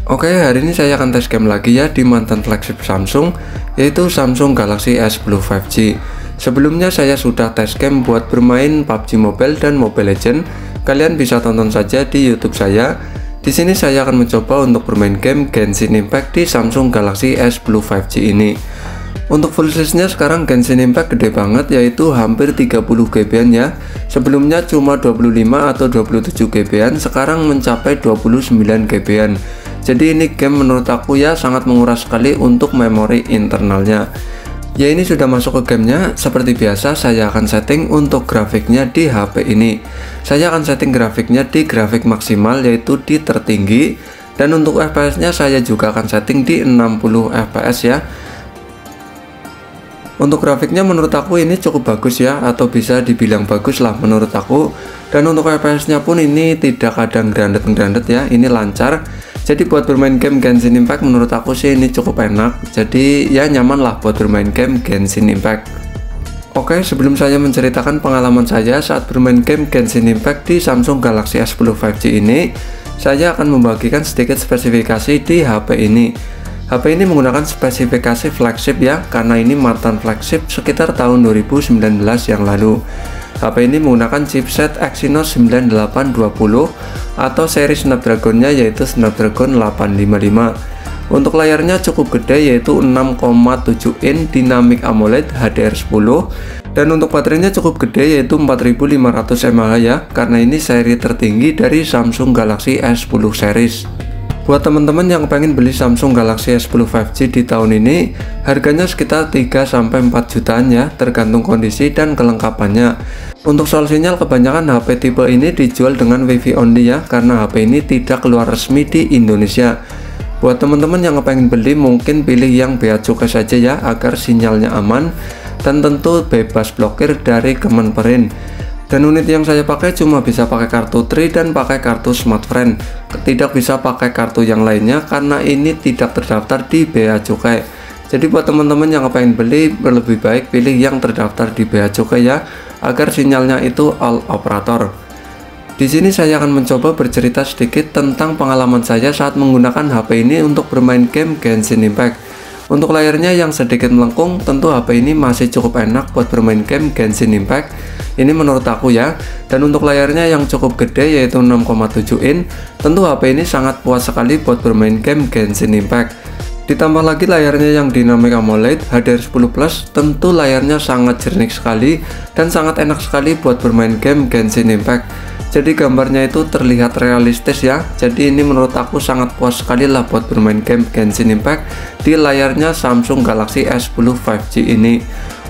Oke, hari ini saya akan tes game lagi ya di mantan flagship Samsung, yaitu Samsung Galaxy S10 5G. Sebelumnya saya sudah tes game buat bermain PUBG Mobile dan Mobile Legends. Kalian bisa tonton saja di YouTube saya. Di sini saya akan mencoba untuk bermain game Genshin Impact di Samsung Galaxy S10 5G ini. Untuk full size-nya sekarang Genshin Impact gede banget, yaitu hampir 30 GB-an ya. Sebelumnya cuma 25 atau 27 GB-an, sekarang mencapai 29 GB-an. Jadi ini game menurut aku ya sangat menguras sekali untuk memori internalnya. Ya, ini sudah masuk ke gamenya. Seperti biasa saya akan setting untuk grafiknya di HP ini. Saya akan setting grafiknya di grafik maksimal, yaitu di tertinggi. Dan untuk FPS-nya saya juga akan setting di 60 FPS ya. Untuk grafiknya menurut aku ini cukup bagus ya, atau bisa dibilang bagus lah menurut aku. Dan untuk FPS-nya pun ini tidak kadang grandet-grandet ya, ini lancar. Jadi buat bermain game Genshin Impact menurut aku sih ini cukup enak. Jadi ya nyaman lah buat bermain game Genshin Impact. Oke, sebelum saya menceritakan pengalaman saya saat bermain game Genshin Impact di Samsung Galaxy S10 5G ini, saya akan membagikan sedikit spesifikasi di HP ini. HP ini menggunakan spesifikasi flagship ya, karena ini mantan flagship sekitar tahun 2019 yang lalu. HP ini menggunakan chipset Exynos 9820 atau seri Snapdragon-nya yaitu Snapdragon 855. Untuk layarnya cukup gede yaitu 6,7 inch Dynamic AMOLED HDR10, dan untuk baterainya cukup gede yaitu 4500 mAh ya, karena ini seri tertinggi dari Samsung Galaxy S10 series. Buat teman-teman yang pengen beli Samsung Galaxy S10 5G di tahun ini, harganya sekitar 3-4 jutaan ya, tergantung kondisi dan kelengkapannya. Untuk soal sinyal, kebanyakan HP tipe ini dijual dengan WiFi only ya, karena HP ini tidak keluar resmi di Indonesia. Buat teman-teman yang pengen beli, mungkin pilih yang bea cukai saja ya, agar sinyalnya aman dan tentu bebas blokir dari Kemenperin. Dan unit yang saya pakai cuma bisa pakai kartu Tri dan pakai kartu Smartfren, tidak bisa pakai kartu yang lainnya karena ini tidak terdaftar di bea cukai. Jadi buat teman-teman yang pengen beli, lebih baik pilih yang terdaftar di bea cukai ya, agar sinyalnya itu all operator. Di sini saya akan mencoba bercerita sedikit tentang pengalaman saya saat menggunakan HP ini untuk bermain game Genshin Impact. Untuk layarnya yang sedikit melengkung, tentu HP ini masih cukup enak buat bermain game Genshin Impact. Ini menurut aku ya. Dan untuk layarnya yang cukup gede yaitu 6,7 inch, tentu HP ini sangat puas sekali buat bermain game Genshin Impact. Ditambah lagi layarnya yang Dynamic AMOLED HDR10+, tentu layarnya sangat jernih sekali dan sangat enak sekali buat bermain game Genshin Impact. Jadi gambarnya itu terlihat realistis ya. Jadi ini menurut aku sangat puas sekali lah buat bermain game Genshin Impact di layarnya Samsung Galaxy S10 5G ini.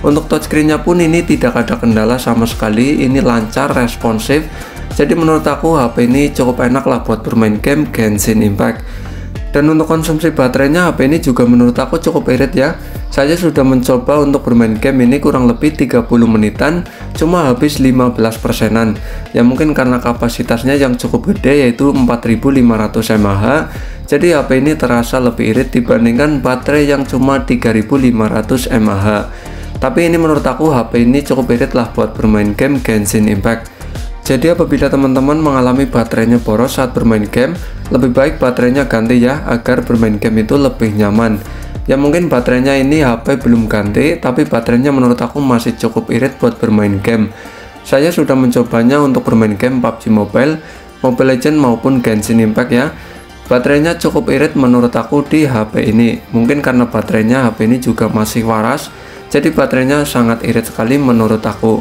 Untuk touchscreen-nya pun ini tidak ada kendala sama sekali, ini lancar, responsif. Jadi menurut aku HP ini cukup enak lah buat bermain game Genshin Impact. Dan untuk konsumsi baterainya HP ini juga menurut aku cukup irit ya. Saya sudah mencoba untuk bermain game ini kurang lebih 30 menitan, cuma habis 15%-an. Ya mungkin karena kapasitasnya yang cukup gede yaitu 4500 mAh. Jadi HP ini terasa lebih irit dibandingkan baterai yang cuma 3500 mAh. Tapi ini menurut aku HP ini cukup irit lah buat bermain game Genshin Impact. Jadi apabila teman-teman mengalami baterainya boros saat bermain game, lebih baik baterainya ganti ya, agar bermain game itu lebih nyaman. Ya mungkin baterainya ini HP belum ganti, tapi baterainya menurut aku masih cukup irit buat bermain game. Saya sudah mencobanya untuk bermain game PUBG Mobile, Mobile Legends maupun Genshin Impact ya. Baterainya cukup irit menurut aku di HP ini. Mungkin karena baterainya HP ini juga masih waras, jadi baterainya sangat irit sekali menurut aku.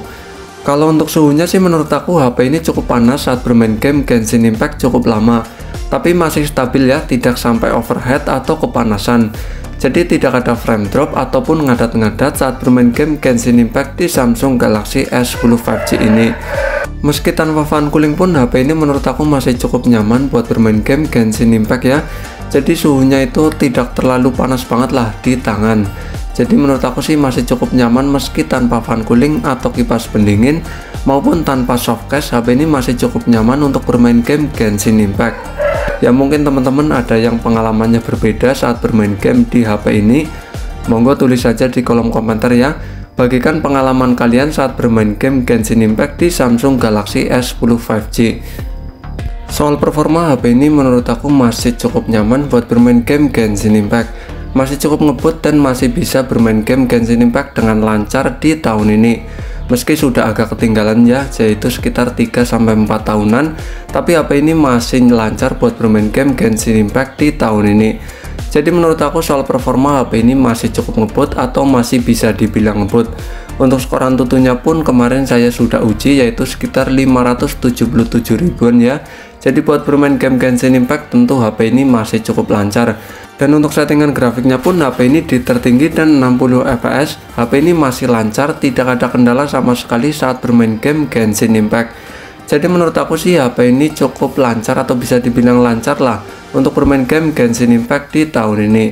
Kalau untuk suhunya sih menurut aku HP ini cukup panas saat bermain game Genshin Impact cukup lama, tapi masih stabil ya, tidak sampai overheat atau kepanasan. Jadi tidak ada frame drop ataupun ngadat-ngadat saat bermain game Genshin Impact di Samsung Galaxy S10 5G ini. Meski tanpa fan cooling pun HP ini menurut aku masih cukup nyaman buat bermain game Genshin Impact ya. Jadi suhunya itu tidak terlalu panas banget lah di tangan. Jadi menurut aku sih masih cukup nyaman meski tanpa fan cooling atau kipas pendingin maupun tanpa softcase. HP ini masih cukup nyaman untuk bermain game Genshin Impact. Ya mungkin teman-teman ada yang pengalamannya berbeda saat bermain game di HP ini. Monggo tulis saja di kolom komentar ya. Bagikan pengalaman kalian saat bermain game Genshin Impact di Samsung Galaxy S10 5G. Soal performa, HP ini menurut aku masih cukup nyaman buat bermain game Genshin Impact. Masih cukup ngebut dan masih bisa bermain game Genshin Impact dengan lancar di tahun ini. Meski sudah agak ketinggalan ya, yaitu sekitar 3-4 tahunan, tapi HP ini masih lancar buat bermain game Genshin Impact di tahun ini. Jadi menurut aku soal performa HP ini masih cukup ngebut atau masih bisa dibilang ngebut. Untuk skor Antutunya pun kemarin saya sudah uji, yaitu sekitar 577 ribuan ya. Jadi buat bermain game Genshin Impact tentu HP ini masih cukup lancar. Dan untuk settingan grafiknya pun HP ini di tertinggi dan 60 fps. HP ini masih lancar, tidak ada kendala sama sekali saat bermain game Genshin Impact. Jadi menurut aku sih HP ini cukup lancar atau bisa dibilang lancar lah untuk bermain game Genshin Impact di tahun ini.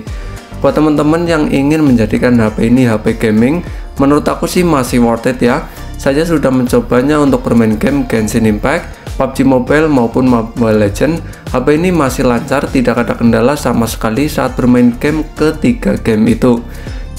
Buat teman-teman yang ingin menjadikan HP ini HP gaming, menurut aku sih masih worth it ya. Saya sudah mencobanya untuk bermain game Genshin Impact, PUBG Mobile maupun Mobile Legends. HP ini masih lancar, tidak ada kendala sama sekali saat bermain game ketiga game itu.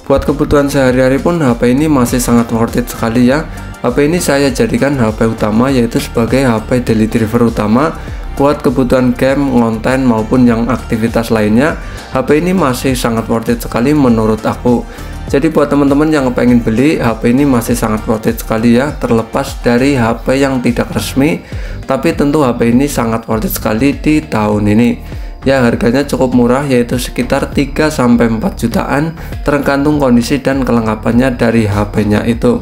Buat kebutuhan sehari-hari pun HP ini masih sangat worth it sekali ya. HP ini saya jadikan HP utama, yaitu sebagai HP daily driver utama. Buat kebutuhan game, konten maupun yang aktivitas lainnya, HP ini masih sangat worth it sekali menurut aku. Jadi buat teman-teman yang pengen beli, HP ini masih sangat worth it sekali ya, terlepas dari HP yang tidak resmi, tapi tentu HP ini sangat worth it sekali di tahun ini. Ya, harganya cukup murah, yaitu sekitar 3-4 jutaan, tergantung kondisi dan kelengkapannya dari HP-nya itu.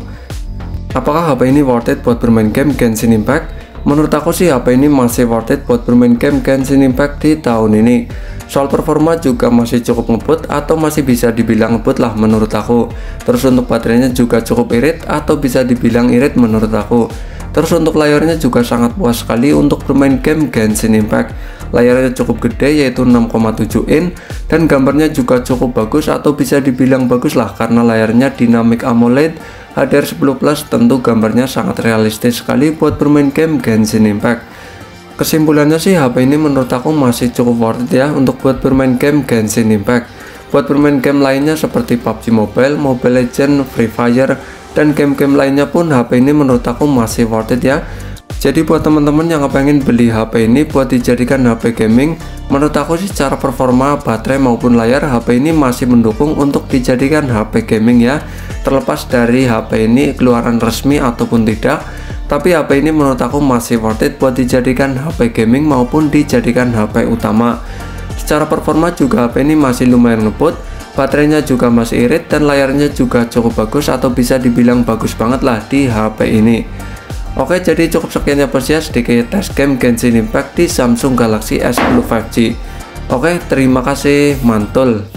Apakah HP ini worth it buat bermain game Genshin Impact? Menurut aku sih HP ini masih worth it buat bermain game Genshin Impact di tahun ini. Soal performa juga masih cukup ngebut atau masih bisa dibilang ngebut lah menurut aku. Terus untuk baterainya juga cukup irit atau bisa dibilang irit menurut aku. Terus untuk layarnya juga sangat puas sekali untuk bermain game Genshin Impact. Layarnya cukup gede, yaitu 6,7 in, dan gambarnya juga cukup bagus atau bisa dibilang bagus lah karena layarnya Dynamic AMOLED HDR10+. Tentu gambarnya sangat realistis sekali buat bermain game Genshin Impact. Kesimpulannya sih HP ini menurut aku masih cukup worth it ya untuk buat bermain game Genshin Impact. Buat bermain game lainnya seperti PUBG Mobile, Mobile Legends, Free Fire, dan game-game lainnya pun HP ini menurut aku masih worth it ya. Jadi buat teman-teman yang pengen beli HP ini buat dijadikan HP gaming, menurut aku sih secara performa, baterai maupun layar HP ini masih mendukung untuk dijadikan HP gaming ya. Terlepas dari HP ini keluaran resmi ataupun tidak, tapi HP ini menurut aku masih worth it buat dijadikan HP gaming maupun dijadikan HP utama. Secara performa juga HP ini masih lumayan ngebut, baterainya juga masih irit, dan layarnya juga cukup bagus atau bisa dibilang bagus banget lah di HP ini. Oke, jadi cukup sekian ya bos ya, sedikit tes game Genshin Impact di Samsung Galaxy S10 5G. Oke, terima kasih, mantul.